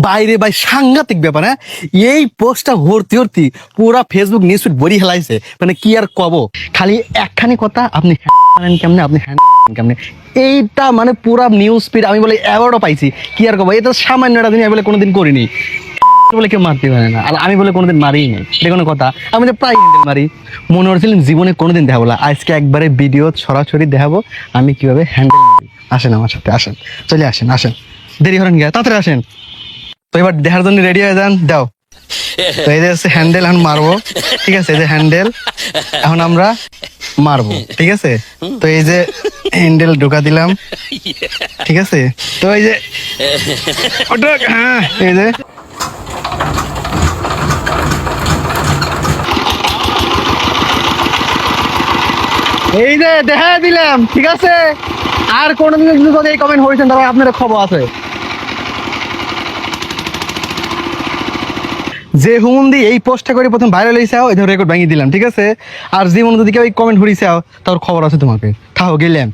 বাইরে ভাই সাংঘাতিক ব্যাপার। হ্যাঁ, এই পোস্টটা ভর্তি ভর্তি পুরা ফেসবুক নিউজ ফিড ভরি হেলাইছে। মানে কি আর কব, খালি একখানি কথা, আপনি হ্যান্ডেল কেমনে, আপনি হ্যান্ডেল কেমনে, এইটা মানে পুরা নিউজ ফিড আমি বলে অ্যাওয়ার্ডও পাইছি। কি আর কব, এটা সামান্য একটা দিন আমি বলে কোনোদিন করিনি বলে কেউ মারতে পারে না, আর আমি বলে কোনোদিন মারিই নাই, এটা কোনো কথা? আমি তো প্রায় হ্যান্ডেল মারি। মনে হচ্ছিলেন জীবনে কোনোদিন দেখাবো না, আজকে একবারে ভিডিও ছড়াছড়ি দেখাবো আমি কিভাবে হ্যান্ডেল মারি। আসেন আমার সাথে, আসেন, চলে আসেন, আসেন, দেরি হলেন গিয়া, তাড়াতাড়ি আসেন। তো এবার দেখার জন্য রেডি হয়ে যান, দাও। তো এই যে হ্যান্ডেল এখন মারবো, ঠিক আছে? এই যে হ্যান্ডেল এখন আমরা মারবো, ঠিক আছে? তো এই যে হ্যান্ডেল ঢোকা দিলাম, ঠিক আছে? তো এই যে হ্যাঁ, এই যে এই যে দেখা দিলাম, ঠিক আছে? আর কোনোদিন যদি এই কমেন্ট হয়েছেন তাহলে আপনার খবর আছে। যে হুমন্দি এই পোস্টটা করে প্রথম ভাইরাল হয়েছে ওই রেকর্ড ভাঙিয়ে দিলাম, ঠিক আছে? আর জীবন যদি কেউ এই কমেন্ট হরিছে তার খবর আছে তোমাকে, থাও গেলাম।